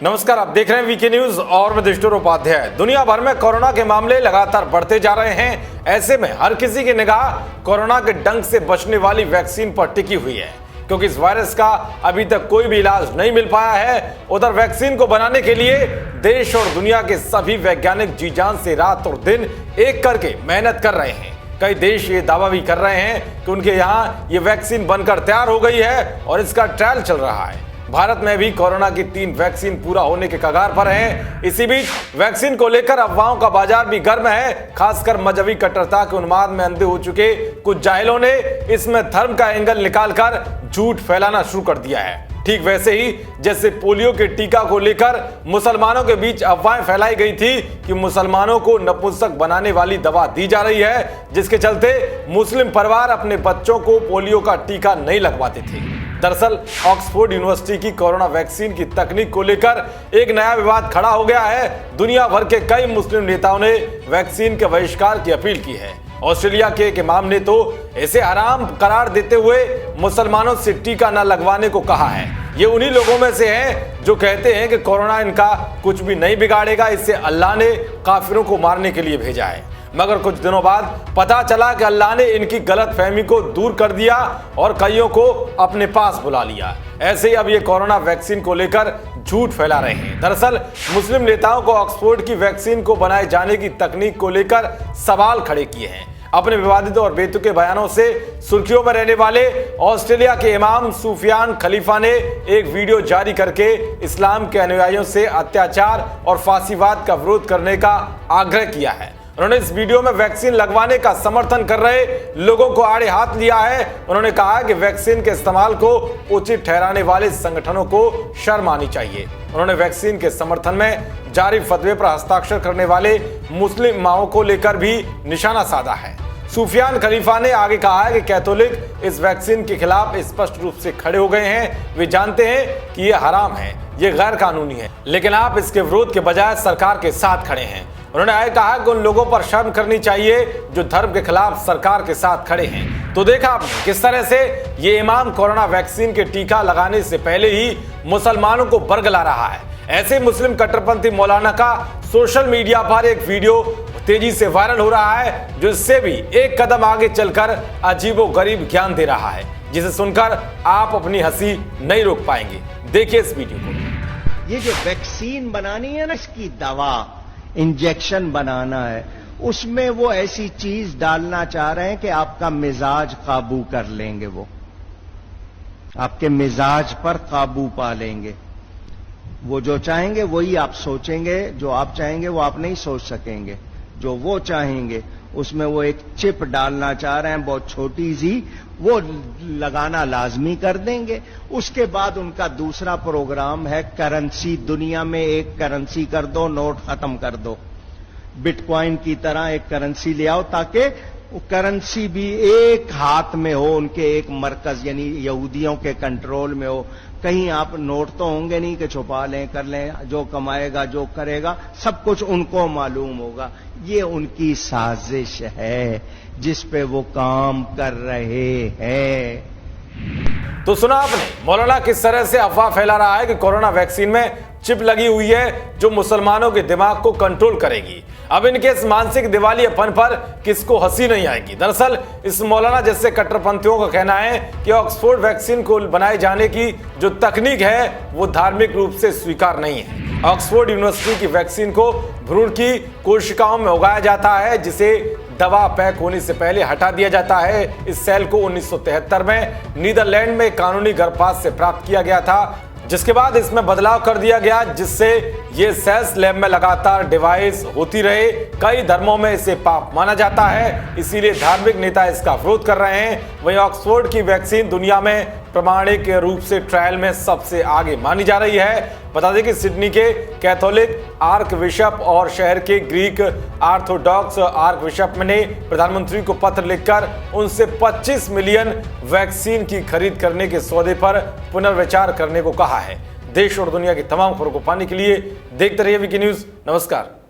नमस्कार, आप देख रहे हैं वीके न्यूज और मैं देशटोर उपाध्याय। दुनिया भर में कोरोना के मामले लगातार बढ़ते जा रहे हैं। ऐसे में हर किसी की निगाह कोरोना के डंक से बचने वाली वैक्सीन पर टिकी हुई है, क्योंकि इस वायरस का अभी तक कोई भी इलाज नहीं मिल पाया है। उधर वैक्सीन को बनाने के लिए देश और दुनिया के सभी वैज्ञानिक जी जान से रात और दिन एक करके मेहनत कर रहे हैं। कई देश ये दावा भी कर रहे हैं कि उनके यहाँ ये वैक्सीन बनकर तैयार हो गई है और इसका ट्रायल चल रहा है। भारत में भी कोरोना की 3 वैक्सीन पूरा होने के कगार पर है। इसी बीच वैक्सीन को लेकर अफवाहों का बाजार भी गर्म है। खासकर मजहबी कट्टरता के उन्माद में अंधे हो चुके कुछ जाहिलों ने इसमें धर्म का एंगल निकालकर झूठ फैलाना शुरू कर दिया है। ठीक वैसे ही जैसे पोलियो के टीका को लेकर मुसलमानों के बीच अफवाहें फैलाई गई थी कि मुसलमानों को नपुंसक बनाने वाली दवा दी जा रही है, जिसके चलते मुस्लिम परिवार अपने बच्चों को पोलियो का टीका नहीं लगवाते थे। दरअसल ऑक्सफोर्ड यूनिवर्सिटी की कोरोना वैक्सीन की तकनीक को लेकर एक नया विवाद खड़ा हो गया है। दुनिया भर के कई मुस्लिम नेताओं ने वैक्सीन के बहिष्कार की अपील की है। ऑस्ट्रेलिया के एक इमाम ने तो इसे हराम करार देते हुए मुसलमानों से टीका न लगवाने को कहा है। ये उन्हीं लोगों में से हैं जो कहते हैं कि कोरोना इनका कुछ भी नहीं बिगाड़ेगा, इससे अल्लाह ने काफिरों को मारने के लिए भेजा है। मगर कुछ दिनों बाद पता चला कि अल्लाह ने इनकी गलतफहमी को दूर कर दिया और कईयों को अपने पास बुला लिया। ऐसे ही अब ये कोरोना वैक्सीन को लेकर झूठ फैला रहे हैं। दरअसल मुस्लिम नेताओं को ऑक्सफोर्ड की वैक्सीन को बनाए जाने की तकनीक को लेकर सवाल खड़े किए हैं। अपने विवादित और बेतुके बयानों से सुर्खियों में रहने वाले ऑस्ट्रेलिया के इमाम सुफियान खलीफा ने एक वीडियो जारी करके इस्लाम के अनुयायियों से अत्याचार और फांसीवाद का विरोध करने का आग्रह किया है। उन्होंने इस वीडियो में वैक्सीन लगवाने का समर्थन कर रहे लोगों को आड़े हाथ लिया है। उन्होंने कहा कि वैक्सीन के इस्तेमाल को उचित ठहराने वाले संगठनों को शर्म आनी चाहिए। उन्होंने वैक्सीन के समर्थन में जारी फतवे पर हस्ताक्षर करने वाले मुस्लिम इमामों को लेकर भी निशाना साधा है। सुफियान खलीफा ने आगे कहा है कि कैथोलिक इस वैक्सीन के खिलाफ स्पष्ट रूप से खड़े हो गए हैं। वे जानते हैं कि ये हराम है, ये गैर कानूनी है, लेकिन आप इसके विरोध के बजाय सरकार के साथ खड़े हैं। उन्होंने आगे कहा कि उन लोगों पर शर्म करनी चाहिए जो धर्म के खिलाफ सरकार के साथ खड़े हैं। तो देखा आपने किस तरह से ये इमाम कोरोना वैक्सीन के टीका लगाने से पहले ही मुसलमानों को बरगला रहा है। ऐसे मुस्लिम कट्टरपंथी मौलाना का सोशल मीडिया पर एक वीडियो तेजी से वायरल हो रहा है, जो इससे भी एक कदम आगे चलकर अजीबोगरीब ज्ञान दे रहा है, जिसे सुनकर आप अपनी हंसी नहीं रोक पाएंगे। देखिए इस वीडियो को। ये जो वैक्सीन बनानी है ना, इसकी दवा इंजेक्शन बनाना है, उसमें वो ऐसी चीज डालना चाह रहे हैं कि आपका मिजाज काबू कर लेंगे। वो आपके मिजाज पर काबू पा लेंगे। वो जो चाहेंगे वही आप सोचेंगे, जो आप चाहेंगे वो आप नहीं सोच सकेंगे। जो वो चाहेंगे उसमें वो एक चिप डालना चाह रहे हैं, बहुत छोटी सी, वो लगाना लाजमी कर देंगे। उसके बाद उनका दूसरा प्रोग्राम है करेंसी। दुनिया में एक करेंसी कर दो, नोट खत्म कर दो। बिटकॉइन की तरह एक करेंसी ले आओ, ताकि करेंसी भी एक हाथ में हो, उनके एक मरकज यानी यहूदियों के कंट्रोल में हो। कहीं आप नोट तो होंगे नहीं कि छुपा लें, कर लें, जो कमाएगा जो करेगा सब कुछ उनको मालूम होगा। ये उनकी साजिश है जिस पे वो काम कर रहे हैं। तो सुना आपने मौलाना किस तरह से अफवाह फैला रहा है कि कोरोना वैक्सीन में चिप लगी हुई है जो मुसलमानों के दिमाग को कंट्रोल करेगी। अब इनके इस मानसिक दिवालियेपन पर किसको हंसी नहीं आएगी। दरअसल इस मौलाना जैसे कट्टरपंथियों का कहना है कि ऑक्सफोर्ड वैक्सीन को बनाए जाने की जो तकनीक है वो धार्मिक रूप से स्वीकार नहीं है। ऑक्सफोर्ड यूनिवर्सिटी की वैक्सीन को भ्रूण की कोशिकाओं में उगाया जाता है, जिसे दवा पैक होने से पहले हटा दिया जाता है। इस सेल को 1973 में नीदरलैंड में कानूनी गर्भपात से प्राप्त किया गया था, जिसके बाद इसमें बदलाव कर दिया गया, जिससे ये सेल्स लैब में लगातार डिवाइस होती रहे। कई धर्मों में इसे पाप माना जाता है, इसीलिए धार्मिक नेता इसका विरोध कर रहे हैं। वहीं ऑक्सफोर्ड की वैक्सीन दुनिया में प्रमाणिक रूप से ट्रायल में सबसे आगे मानी जा रही है। बता दें कि सिडनी के कैथोलिक आर्क बिशप और शहर के ग्रीक ऑर्थोडॉक्स आर्क बिशप ने प्रधानमंत्री को पत्र लिखकर उनसे 25 मिलियन वैक्सीन की खरीद करने के सौदे पर पुनर्विचार करने को कहा है। देश और दुनिया की तमाम खबरों को पाने के लिए देखते रहिए वीके न्यूज। नमस्कार।